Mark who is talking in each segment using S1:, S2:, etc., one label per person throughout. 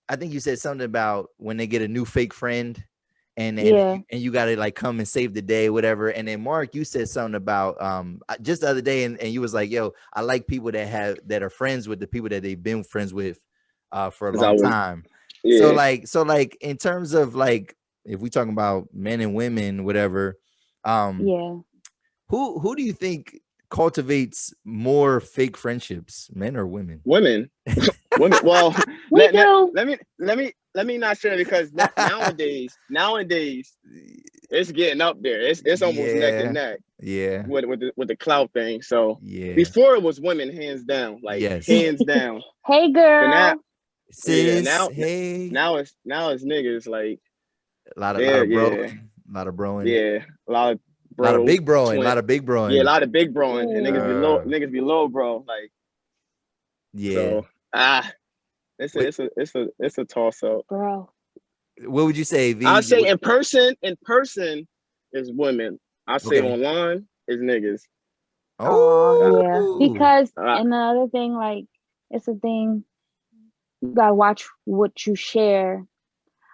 S1: I think you said something about when they get a new fake friend and
S2: Yeah.
S1: you got to like come and save the day, whatever. And then Mark, you said something about just the other day, and you was like, yo, I like people that are friends with the people that they've been friends with for a
S3: Cause I
S1: long
S3: was,
S1: time. So
S3: yeah.
S1: like in terms of like if we talking about men and women, whatever, um,
S2: Yeah.
S1: who do you think cultivates more fake friendships, men or women?
S3: Women, women. Well,
S2: We do.
S3: let me not say that because nowadays it's getting up there. It's almost neck and
S1: Yeah,
S3: neck
S1: yeah,
S3: with the clout thing. So
S1: yeah.
S3: before it was women hands down, like
S1: Yes.
S3: hands down.
S2: Hey,
S3: But now,
S2: girl.
S3: yeah,
S1: Sis, hey.
S3: now it's niggas like
S1: Lot
S3: they're
S1: of
S3: yeah
S1: broing, a lot of broing,
S3: yeah a lot of
S1: a lot of
S3: bro
S1: big broing, a
S3: twin
S1: lot of big
S3: yeah a
S1: broing.
S3: lot of big broing and
S2: Ooh,
S3: niggas be low bro like
S1: Yeah.
S3: so ah
S1: What
S3: it's a toss up.
S2: bro.
S1: what would you say,
S3: I
S1: V?
S3: say in person is women. I say
S1: Okay.
S3: online is niggas.
S2: Oh,
S3: Uh,
S2: yeah.
S1: Oh,
S2: Because,
S3: uh,
S2: and the other thing, like, it's a thing, you gotta watch what you share.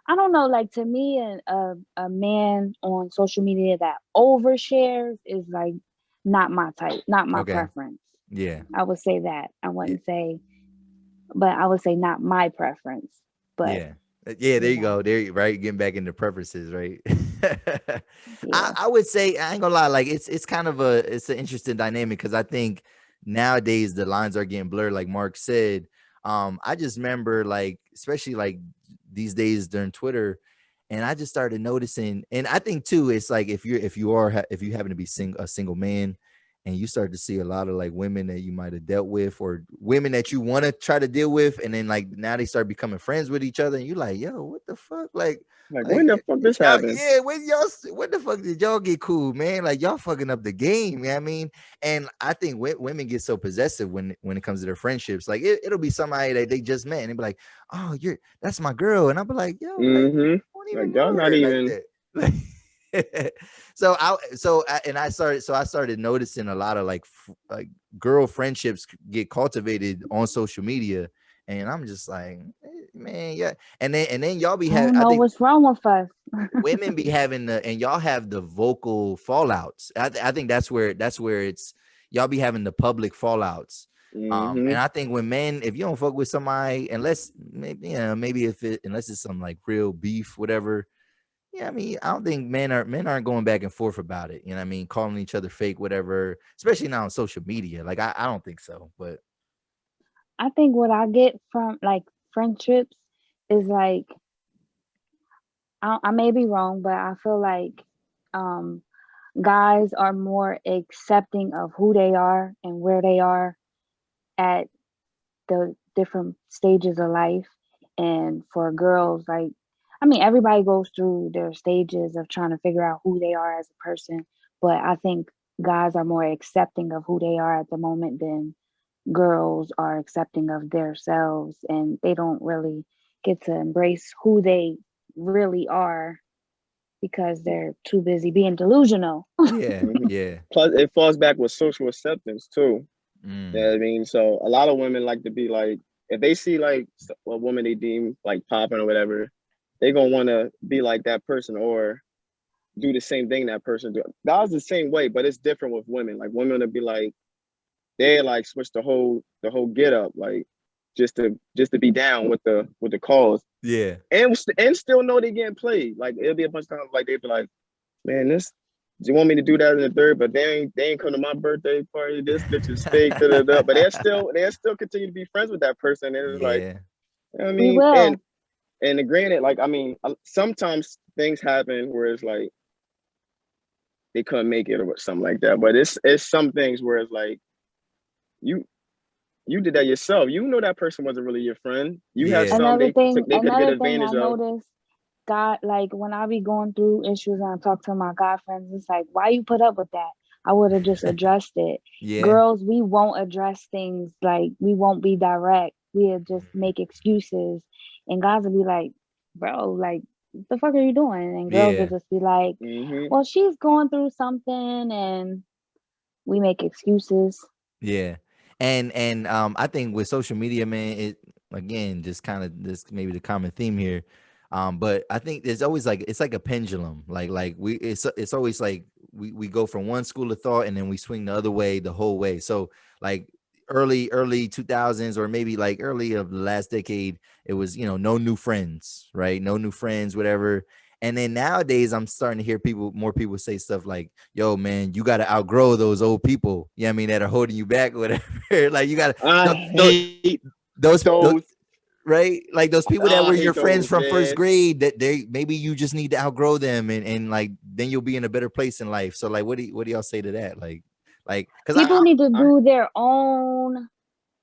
S2: I don't know, like, to me, a man on social media that overshares is, like, not my type, not my
S1: okay.
S2: preference.
S1: Yeah.
S2: I would say that. I
S1: Yeah.
S2: wouldn't say, but I would say not my preference. But,
S1: Yeah. Yeah, there
S2: you
S1: you
S2: know,
S1: go. There, right? Getting back into preferences, right?
S2: yeah.
S1: I would say I ain't gonna lie, like it's kind of it's an interesting dynamic because I think nowadays the lines are getting blurred, like Mark said. I just remember like, especially like these days during Twitter, and I just started noticing, and I think too, it's like if you happen to be a single man and you start to see a lot of like women that you might have dealt with or women that you want to try to deal with, and then like now they start becoming friends with each other, and you're like, yo, what the fuck,
S3: like
S1: like
S3: when the fuck this
S1: y'all,
S3: happened?
S1: yeah, when the fuck did y'all get cool, man? Like y'all fucking up the game, you know what I mean? And I think women get so possessive when it comes to their friendships. Like it'll be somebody that they just met and they be like, oh, that's my girl, and I'll be like, yo, like
S3: Mm-hmm.
S1: I don't
S3: Like
S1: even
S3: y'all
S1: know
S3: not
S1: her like
S3: even.
S1: that. Like, I started noticing a lot of like girl friendships get cultivated on social media, and I'm just like, man, yeah. And then y'all be
S2: I
S1: having,
S2: don't
S1: I
S2: know
S1: think
S2: what's wrong with us.
S1: women be having and y'all have the vocal fallouts. I think that's where it's y'all be having the public fallouts.
S3: Mm-hmm.
S1: And I think when men, if you don't fuck with somebody, unless maybe maybe unless it's some like real beef, whatever. Yeah, I mean, I don't think men aren't going back and forth about it. You know what I mean? Calling each other fake, whatever, especially now on social media. Like I don't think so. But
S2: I think what I get from like friendships is like I may be wrong, but I feel like um guys are more accepting of who they are and where they are at the different stages of life. And for girls, like, I mean, everybody goes through their stages of trying to figure out who they are as a person. But I think guys are more accepting of who they are at the moment than girls are accepting of themselves. And they don't really get to embrace who they really are because they're too busy being delusional.
S1: yeah,
S3: Mm-hmm.
S1: yeah.
S3: Plus, it falls back with social acceptance too. You know
S1: Mm,
S3: what I mean? So a lot of women like to be like, if they see like a woman they deem like popping or whatever, they gonna want to be like that person or do the same thing that person do. Guys the same way, but it's different with women. Like women to be like they like switch the whole get up like just to be down with the cause
S1: yeah,
S3: and still know they getting played. Like it'll be a bunch of times like they'd be like, man, this do you want me to do that in the third? But they ain't come to my birthday party. This bitch is fake. Da, da, da. But they're still continue to be friends with that person. And it's like,
S1: yeah,
S3: you know what I
S2: We
S3: mean,
S2: will.
S3: and granted, like I mean, sometimes things happen where it's like they couldn't make it or something like that. But it's some things where it's like you you did that yourself. You know that person wasn't really your friend. You had
S1: yeah,
S3: something they could get
S2: Another thing
S3: advantage
S2: I
S3: of.
S2: noticed, God, like when I be going through issues and I talk to my guy friends, it's like, why you put up with that? I would have just addressed it.
S1: yeah.
S2: Girls, we won't address things, like we won't be direct. We'll just
S1: Mhm.
S2: make excuses. And guys will be like, bro, like, what the fuck are you doing? And girls will
S1: Yeah,
S2: just be like,
S3: Mm-hmm.
S2: well, she's going through something, and we make excuses.
S1: yeah. And I think with social media, man, again, just kind of this maybe the common theme here. But I think there's always like it's like a pendulum. Like we it's always like we go from one school of thought and then we swing the other way the whole way. So like early 2000s or maybe like early of the last decade, it was, no new friends, right? No new friends, whatever. And then nowadays, I'm starting to hear more people say stuff like, "Yo, man, you got to outgrow those old people." Yeah, I mean that are holding you back, or whatever. Like you got
S3: I
S1: to
S3: hate
S1: those
S3: those.
S1: right, like those people that
S3: I
S1: were your
S3: hate
S1: friends
S3: those,
S1: from first
S3: man.
S1: grade. That they maybe you just need to outgrow them, and like then you'll be in a better place in life. So like, what do y'all say to that? Like, because
S2: People
S1: I,
S2: need to
S3: I
S2: do their own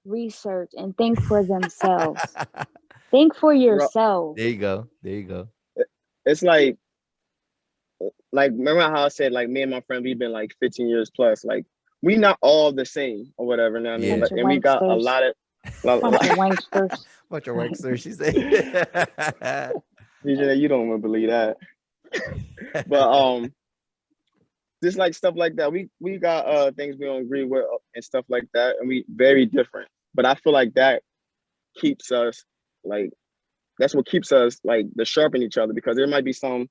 S2: research and think for themselves.
S1: I
S2: Think for
S3: bro,
S2: yourself.
S1: there you go, there you go.
S3: it's like remember how I said like me and my friend we've been like 15 years plus. Like we not all the same or whatever. You know what I mean?
S1: Yeah,
S3: Like,
S2: Bunch of
S3: and we got a
S2: wanksters.
S3: lot of lot,
S2: Bunch
S3: lot,
S2: of wanksters.
S1: bunch of work, sir. She said.
S3: DJ, you don't even believe that. But just like stuff like that. We got things we don't agree with and stuff like that, and we very different. But I feel like that keeps us like that's what keeps us like the sharpen each other because there might be some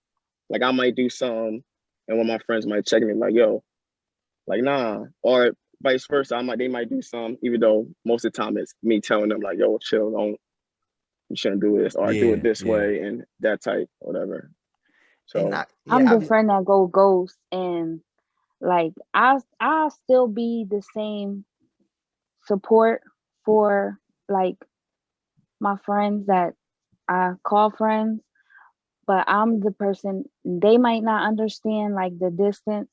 S3: like I might do some, and one of my friends might check me like, "Yo, like nah," or vice versa. They might do some, even though most of the time it's me telling them like, "Yo, chill, don't you shouldn't do this or do it
S1: Yeah,
S3: this
S1: yeah,
S3: way and that type, whatever."
S1: and
S3: So
S1: not
S2: I'm
S1: yeah.
S2: the friend that go ghost, and like I still be the same support for like my friends that I call friends, but I'm the person they might not understand like the distance,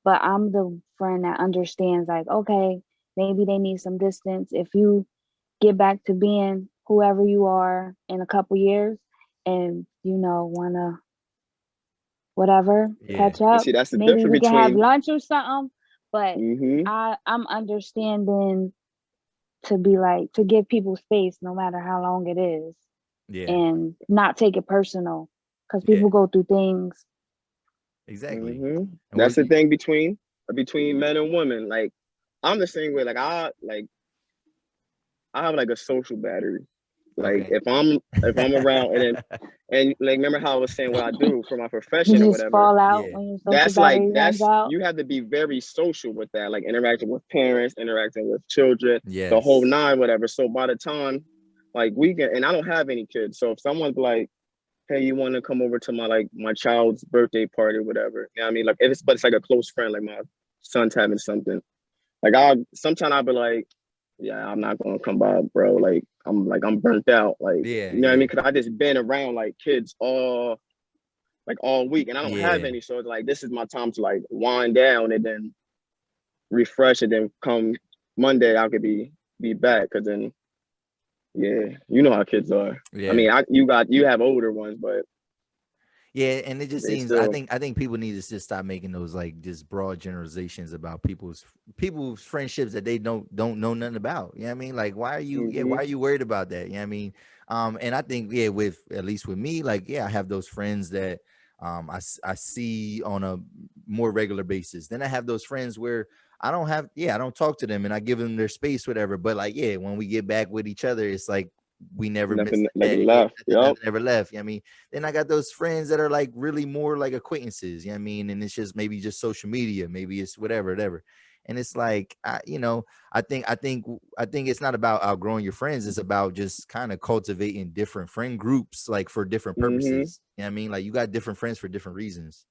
S2: but I'm the friend that understands like, okay, maybe they need some distance. If you get back to being whoever you are in a couple years and wanna whatever,
S1: Yeah,
S2: catch
S3: and
S2: up,
S3: see that's the
S2: maybe
S3: difference
S2: we can have
S3: between
S2: lunch or something. But
S3: mm-hmm,
S2: I'm understanding to be like to give people space no matter how long it is
S1: yeah,
S2: and not take it personal because
S1: yeah,
S2: people go through things.
S1: exactly.
S3: mm-hmm.
S1: And
S3: That's
S1: what
S3: the
S1: you,
S3: thing between men and women. Like I'm the same way. I have like a social battery. Like
S1: okay?
S3: if I'm around and like remember how I was saying what I do for my
S2: You
S3: profession or
S2: just
S3: whatever.
S2: fall out
S1: Yeah,
S2: when your social battery runs
S3: That's
S2: out.
S3: you have to be very social with that, like interacting with parents, interacting with children, the whole
S1: yes,
S3: nine, whatever. So by the time like we can, and I don't have any kids, so if someone's like, "Hey, you want to come over to my child's birthday party, or whatever," you know what I mean? Like if it's but it's like a close friend, like my son's having something. Like I'll be like, "Yeah, I'm not gonna come by, bro. Like I'm burnt out. Like
S1: yeah,
S3: you know what I mean?
S1: yeah,
S3: Because I just been around like kids all week, and I don't have
S1: yeah.
S3: any. So it's like this is my time to like wind down and then refresh, and then come Monday I could be back. Cause then yeah, you know how kids are. I
S1: Yeah.
S3: mean, you have older ones, but
S1: Yeah, and it just
S3: they
S1: seems I
S3: still
S1: think I think people need to just stop making those like just broad generalizations about people's friendships that they don't know nothing about. You know what I mean? Like why
S3: mm-hmm,
S1: are you worried about that? You know what I mean? And I think with at least with me, like I have those friends that I see on a more regular basis. Then I have those friends where I don't talk to them and I give them their space, whatever. But like, when we get back with each other, it's like we never missed
S3: nothing
S1: a
S3: like
S1: day. Yeah,
S3: left. Yep.
S1: nothing ever left. You know what I mean? Then I got those friends that are like really more like acquaintances, you know what I mean? And it's just maybe just social media, maybe it's whatever. And it's like I think it's not about outgrowing your friends. It's about just kind of cultivating different friend groups like for different
S3: Mm-hmm.
S1: purposes. You know what I mean? Like you got different friends for different reasons.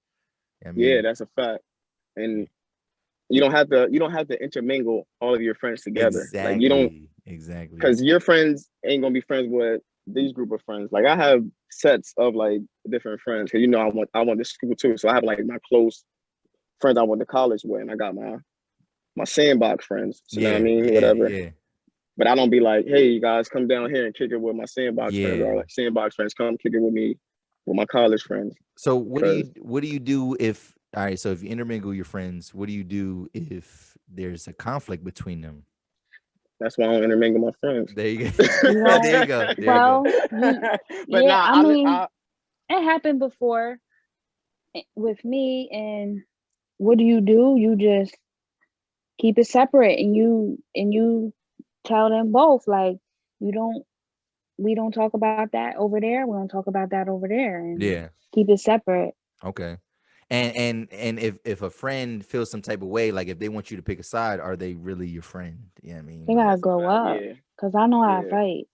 S1: You know what I
S3: Yeah,
S1: mean?
S3: that's a fact. And you don't have to intermingle all of your friends together. Like you don't
S1: Exactly.
S3: because your friends ain't gonna be friends with these group of friends. Like I have sets of like different friends because I went to school too, so I have like my close friends I went to college with, and I got my sandbox friends. So you know what I
S1: Yeah,
S3: mean,
S1: yeah,
S3: whatever.
S1: yeah,
S3: But I don't be like, hey, you guys, come down here and kick it with my sandbox friends, or
S1: yeah.
S3: like sandbox friends come kick it with me with my college friends,
S1: So
S3: because
S1: what do you do if all right, so if you intermingle your friends, what do you do if there's a conflict between them?
S3: that's why I don't intermingle my friends.
S1: There you
S2: You
S1: go. There
S2: don't.
S1: you go. There you go.
S2: Well, you
S3: But
S2: yeah.
S3: nah,
S2: I mean,
S3: I
S2: it happened before with me. And what do? You just keep it separate, and you tell them both like you don't. we don't talk about that over there. We don't talk about that over there, and
S1: Yeah.
S2: keep it separate.
S1: Okay. And if a friend feels some type of way, like if they want you to pick a side, are they really your friend? Yeah, I mean,
S2: They
S1: like
S2: gotta
S3: That's a
S2: grow
S3: fact.
S2: up,
S3: Yeah,
S2: cause I know how to
S3: yeah,
S2: fight.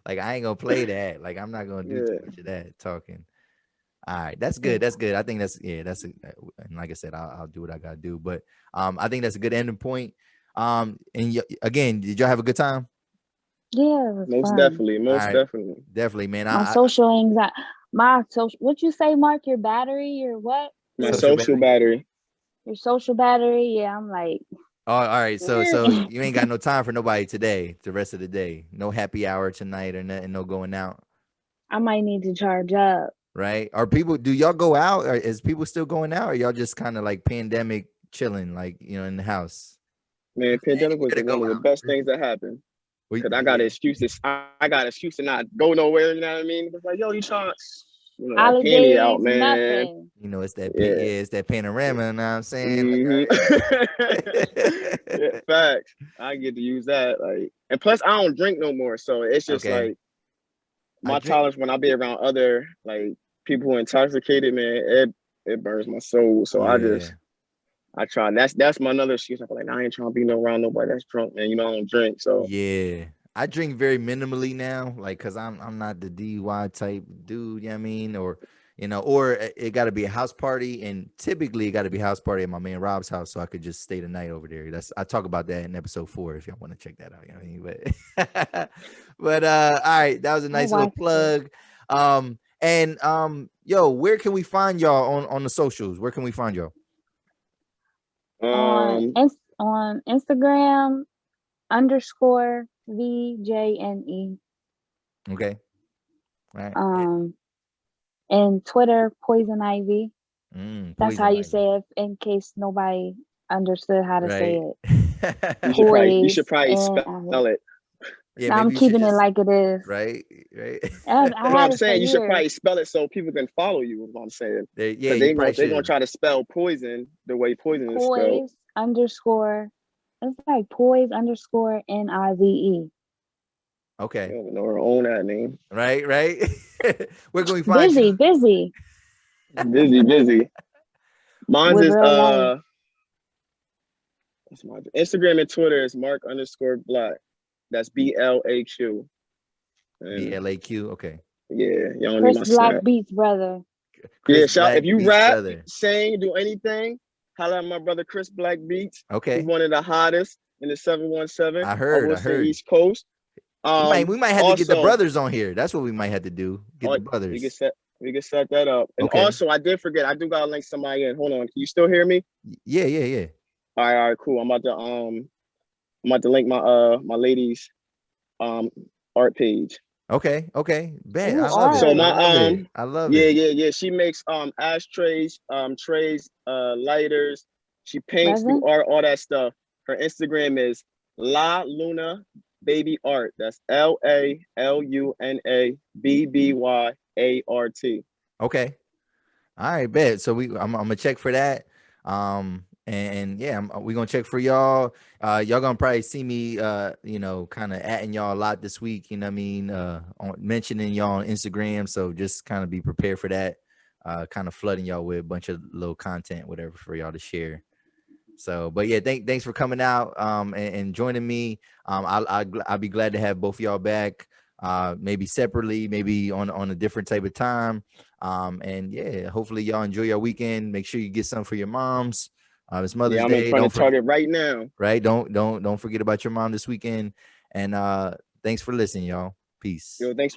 S1: like I ain't gonna play that. Like I'm not gonna do too
S3: yeah.
S1: much of that talking. All right, that's good.
S2: Yeah.
S1: That's good. I think that's and like I said, I'll do what I gotta do. But I think that's a good ending point. And again, did y'all have a good time?
S2: Yeah, it was
S3: Most
S2: fun.
S3: definitely,
S1: All
S3: most
S1: right,
S3: definitely.
S1: definitely, man.
S2: My social anxiety, my social. What you say, Mark? Your battery? Your what?
S3: My
S2: Your
S1: Social
S3: social
S1: battery.
S3: battery.
S2: your social battery? Yeah, I'm like,
S1: Oh, all right. So
S3: Eh,
S1: you ain't got no time for nobody today. The rest of the day, no happy hour tonight or nothing. No going out.
S2: I might need to charge up.
S1: Right? Are people? Do y'all go out? Or is people still going out? Or y'all just kind of like pandemic chilling, like in the house?
S3: Man,
S1: Man,
S3: pandemic
S1: you
S3: was
S1: better
S3: one
S1: go
S3: of the
S1: out.
S3: best things that happened. Cause I got
S1: Yeah.
S3: excuses. I got an excuse to not go nowhere. You know what I mean? It's like, yo, you trying, that candy out,
S2: Holidays,
S3: man.
S2: nothing.
S1: It's that
S3: Yeah.
S1: yeah, it's that panorama. You know what I'm saying? Like,
S3: Hmm.
S1: right.
S3: Yeah, facts. I get to use that. Like, and plus, I don't drink no more, so it's just
S1: Okay.
S3: like
S1: I
S3: my
S1: drink.
S3: tolerance when I be around other like people who intoxicated, man. It burns my soul. So
S1: Yeah.
S3: I try. That's my another excuse. I feel like I ain't trying to be around nobody that's drunk, man. I don't drink, so
S1: Yeah. I drink very minimally now, like because I'm not the DUI type dude, you know what I mean? Or it got to be a house party, and typically it got to be a house party at my man Rob's house, so I could just stay the night over there. I talk about that in episode 4 if y'all want to check that out. You know what I mean? But all right, that was a
S2: I
S1: nice little
S2: watched it
S1: plug. And yo, where can we find y'all on the socials? Where can we find y'all?
S3: um
S2: on Instagram underscore VJNE.
S1: Okay, all right.
S2: Um, and Twitter Poison Ivy. That's how
S1: Poison
S2: you
S1: ivy,
S2: say it, in case nobody understood how to say
S1: right?
S2: it.
S3: you should
S2: Poise
S3: probably
S2: and
S3: spell
S2: Ivy.
S3: it.
S1: Yeah,
S2: Now I'm
S1: maybe you should
S2: keeping it
S1: just
S2: like it is.
S1: right, right.
S2: I
S3: No,
S2: had
S3: I'm
S2: it for
S3: saying you should
S2: years.
S3: probably spell it so people can follow you. Is what I'm saying.
S1: Yeah,
S3: Because
S1: you probably
S3: they gonna
S1: should.
S3: try to spell poison the way poison is spelled.
S2: Poise underscore. It's like poise underscore NIVE.
S3: I
S1: Okay,
S3: don't know her own that name.
S1: right, right. Where can we find you?
S2: Busy, busy
S3: Busy, busy. Mine's
S2: with
S3: is
S2: real life.
S3: what's my Instagram and Twitter is Mark underscore Black. That's BLAQ. And
S1: BLAQ. Okay.
S3: yeah, y'all don't need
S2: Chris
S3: my
S2: Black
S3: snap.
S2: Beats, brother.
S3: Yeah,
S1: Chris
S3: shout
S1: Black
S3: if you
S1: Beats
S3: rap,
S1: brother.
S3: sing, do anything, holla at my brother Chris Black Beats. He's
S1: Okay.
S3: one of the hottest in the 717
S1: I
S3: I
S1: heard.
S3: will
S1: I
S3: say
S1: heard.
S3: East Coast.
S1: We might have to get the
S3: Also,
S1: brothers on here. That's what we might have to do. Get
S3: oh,
S1: the
S3: we can
S1: brothers.
S3: set we can set that up. And
S1: Okay.
S3: also, I did forget. I do gotta link somebody in. Hold on. Can you still hear me?
S1: Yeah, yeah, yeah.
S3: All right, cool. I'm about to link my lady's um art page.
S1: Okay, okay. Bet. I
S2: Ooh,
S1: love it.
S3: So
S2: art.
S1: I
S3: my
S1: love it. I love
S3: yeah,
S1: it.
S3: yeah, yeah. She makes ashtrays, trays, lighters. She paints, do
S2: Resin?
S3: art, all that stuff. Her Instagram is La Luna Baby Art. That's LALUNABBYART.
S1: Okay. All right, bet. So I'm gonna check for that. And yeah, we gonna check for y'all. Y'all gonna probably see me, kind of atting y'all a lot this week. You know what I mean? Mentioning y'all on Instagram. So just kind of be prepared for that. Kind of flooding y'all with a bunch of little content, whatever, for y'all to share. So, but yeah, thanks for coming out and joining me. I'll be glad to have both of y'all back. Maybe separately, maybe on a different type of time. And yeah, hopefully y'all enjoy your weekend. Make sure you get some for your moms. It's
S3: Yeah,
S1: Mother's
S3: I'm in
S1: Day.
S3: front
S1: Don't
S3: of
S1: forget,
S3: Target right now.
S1: right? Don't forget about your mom this weekend. And thanks for listening, y'all. Peace.
S3: Yo, thanks